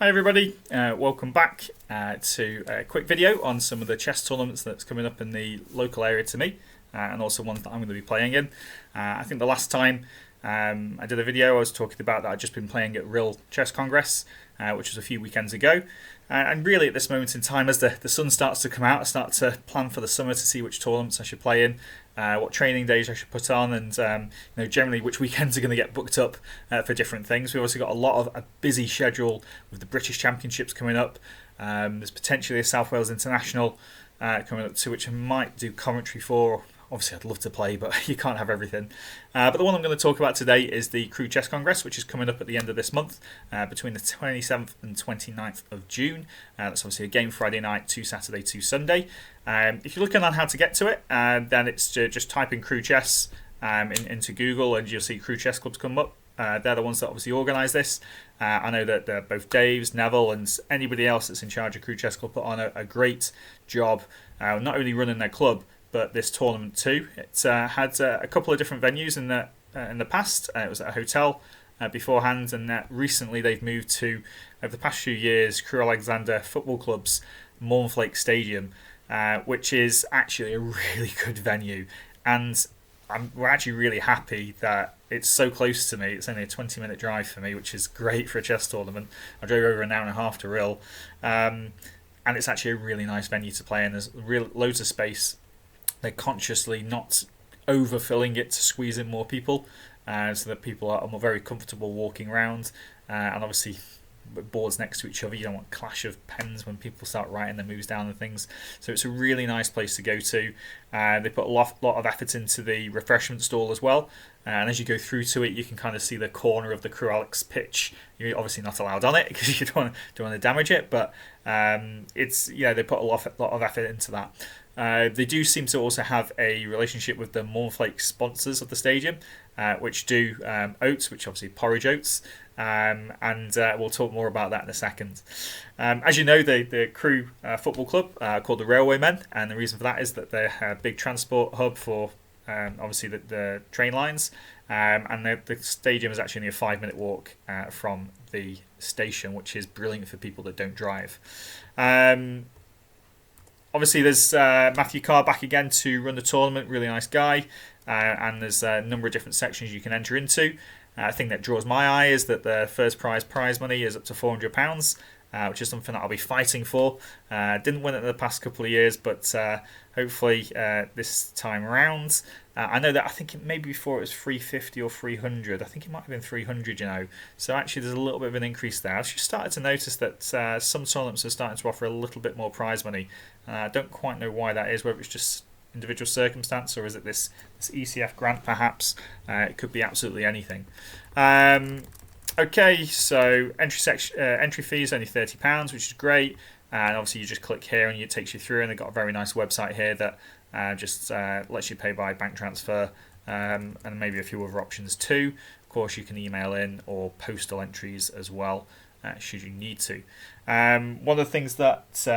Hi everybody, welcome back to a quick video on some of the chess tournaments that's coming up in the local area to me, and also ones that I'm going to be playing in. I think the last time I did a video I was talking about that I'd just been playing at Real Chess Congress, which was a few weekends ago. And really at this moment in time, as the sun starts to come out, I start to plan for the summer to see which tournaments I should play in, what training days I should put on, and generally which weekends are going to get booked up for different things. We've also got a busy schedule with the British Championships coming up. There's potentially a South Wales International coming up too, which I might do commentary for. Obviously, I'd love to play, but you can't have everything. But the one I'm going to talk about today is the Crewe Chess Congress, which is coming up at the end of this month, between the 27th and 29th of June. That's obviously a game Friday night, 2 Saturday, 2 Sunday. If you're looking on how to get to it, then it's just type in Crewe Chess into Google, and you'll see Crewe Chess Clubs come up. They're the ones that obviously organise this. I know that both Dave's, Neville, and anybody else that's in charge of Crewe Chess Club put on a great job, not only running their club, but this tournament too. It's had a couple of different venues in the past. It was at a hotel beforehand, and recently they've moved to, over the past few years, Crewe Alexander Football Club's Mornflake Stadium, which is actually a really good venue. And we're actually really happy that it's so close to me. It's only a 20-minute drive for me, which is great for a chess tournament. I drove over an hour and a half to Real, and it's actually a really nice venue to play in. There's loads of space. They're consciously not overfilling it to squeeze in more people, so that people are very comfortable walking around. And obviously, boards next to each other, you don't want clash of pens when people start writing their moves down and things. So it's a really nice place to go to. They put a lot of effort into the refreshment stall as well. And as you go through to it, you can kind of see the corner of the Crewe Alex pitch. You're obviously not allowed on it because you don't want to damage it, but they put a lot of effort into that. They do seem to also have a relationship with the Mornflake sponsors of the stadium, which do oats, which obviously porridge oats, and we'll talk more about that in a second. As you know, the Crewe Football Club called the Railwaymen, and the reason for that is that they're a big transport hub for obviously the train lines, and the stadium is actually only a 5-minute walk from the station, which is brilliant for people that don't drive. Obviously, there's Matthew Carr back again to run the tournament. Really nice guy. And there's a number of different sections you can enter into. I think that draws my eye is that the first prize money is up to £400, which is something that I'll be fighting for. Didn't win it in the past couple of years, but hopefully this time around. I know that I think maybe before it was 350 or 300. I think it might have been 300, So actually there's a little bit of an increase there. I've just started to notice that some tournaments are starting to offer a little bit more prize money. I don't quite know why that is, whether it's just individual circumstance or is it this ECF grant perhaps. It could be absolutely anything. Okay, so entry fee is only £30, which is great. And obviously you just click here and it takes you through, and they've got a very nice website here that just lets you pay by bank transfer, and maybe a few other options too. Of course, you can email in or postal entries as well, should you need to. One of the things that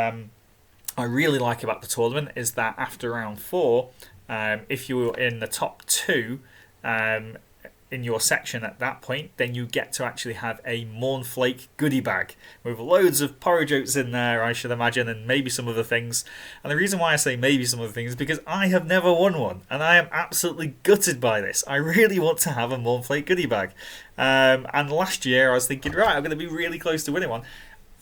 I really like about the tournament is that after round 4, if you were in the top 2 in your section at that point, then you get to actually have a Mornflake goodie bag with loads of porridge oats in there, I should imagine, and maybe some other things. And the reason why I say maybe some other things is because I have never won one, and I am absolutely gutted by this. I really want to have a Mornflake goodie bag. And last year I was thinking, right, I'm going to be really close to winning one.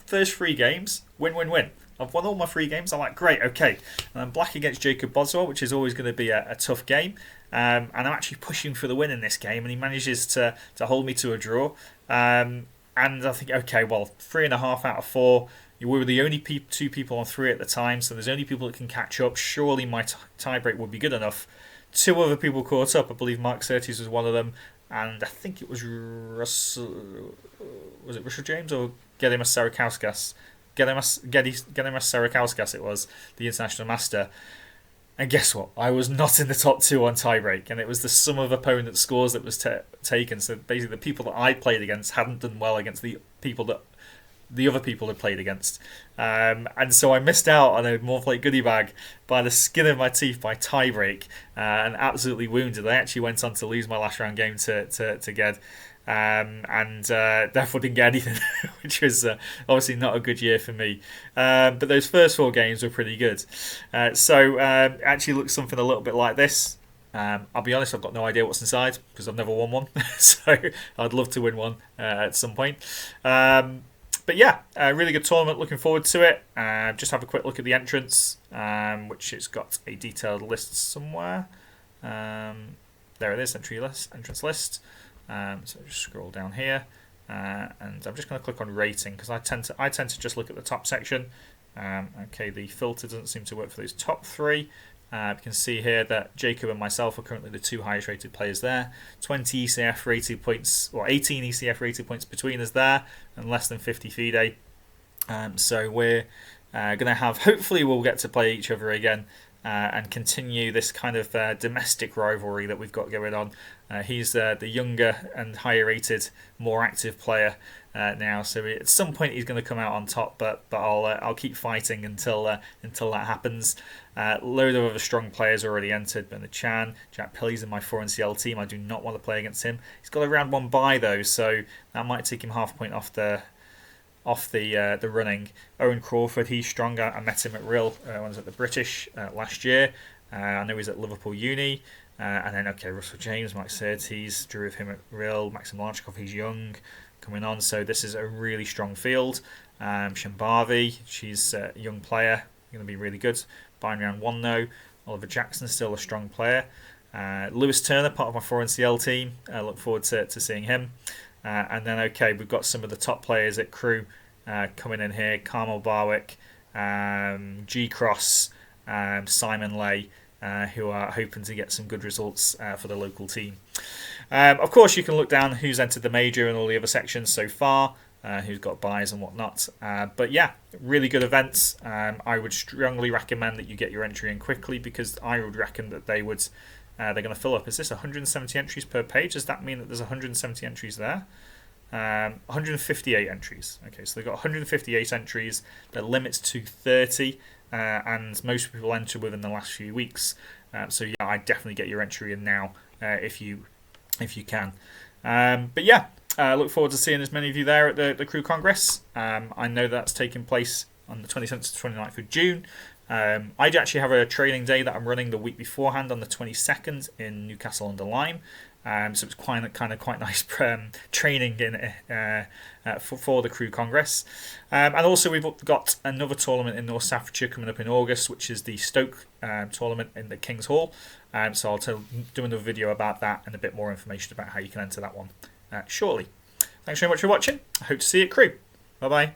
First 3 games, win. I've won all my 3 games. I'm like, great, okay. And I'm black against Jacob Boswell, which is always going to be a tough game. And I'm actually pushing for the win in this game, and he manages to hold me to a draw. And I think, okay, well, 3.5 out of 4. You were the only 2 people on 3 at the time, so there's only people that can catch up. Surely my tiebreak would be good enough. 2 other people caught up. I believe Mark Surtees was one of them, and I think it was Russell. Was it Russell James or Gedimas Sarakauskas? Gedimas Sarakauskas it was, the international master. And guess what? I was not in the top 2 on tiebreak, and it was the sum of opponent scores that was taken. So basically, the people that I played against hadn't done well against the people that the other people had played against. And so I missed out on a Mornflake goodie bag by the skin of my teeth by tiebreak, and absolutely wounded. I actually went on to lose my last round game to Ged. and therefore didn't get anything, which was obviously not a good year for me. But those first 4 games were pretty good. So it actually looks something a little bit like this. I'll be honest, I've got no idea what's inside because I've never won one. So I'd love to win one at some point. But yeah, a really good tournament. Looking forward to it. Just have a quick look at the entrance, which it's got a detailed list somewhere. There it is, entrance list. So just scroll down here, and I'm just going to click on rating because I tend to just look at the top section. Okay, the filter doesn't seem to work for those top 3. You can see here that Jacob and myself are currently the 2 highest rated players there. 20 ECF rated points, or 18 ECF rated points between us there, and less than 50 FIDE. So we're going to have, hopefully we'll get to play each other again and continue this kind of domestic rivalry that we've got going on. He's the younger and higher rated, more active player now, so at some point he's going to come out on top. But I'll keep fighting until that happens. Load of other strong players already entered. Bernard Chan, Jack Pilly's in my 4NCL team. I do not want to play against him. He's got a round 1 bye though, so that might take him half a point off the running. Owen Crawford, he's stronger. I met him at Real when I was at the British last year. I know he's at Liverpool Uni. And then, okay, Russell James, Mike Surtees, drew with him at Real. Maxim Larchkov, he's young, coming on. So this is a really strong field. Shambavi, she's a young player, going to be really good. Buying round 1 though. Oliver Jackson, still a strong player. Lewis Turner, part of my 4NCL team. I look forward to seeing him. And then, okay, we've got some of the top players at Crewe coming in here. Carmel Barwick, G Cross, Simon Lay, who are hoping to get some good results for the local team. Of course, you can look down who's entered the major and all the other sections so far, who's got buys and whatnot. But yeah, really good events. I would strongly recommend that you get your entry in quickly because I would reckon that they're going to fill up. Is this 170 entries per page? Does that mean that there's 170 entries there? 158 entries. Okay, so they've got 158 entries. Their limit's to 30, and most people enter within the last few weeks. So yeah, I definitely get your entry in now if you can. But yeah, look forward to seeing as many of you there at the Crewe Congress. I know that's taking place on the 27th to 29th of June. I actually have a training day that I'm running the week beforehand on the 22nd in Newcastle under Lyme. So it's quite nice training in for the Crewe Congress. And also we've got another tournament in North Staffordshire coming up in August, which is the Stoke tournament in the King's Hall. So I'll do another video about that and a bit more information about how you can enter that one shortly. Thanks very much for watching. I hope to see you at Crewe. Bye bye.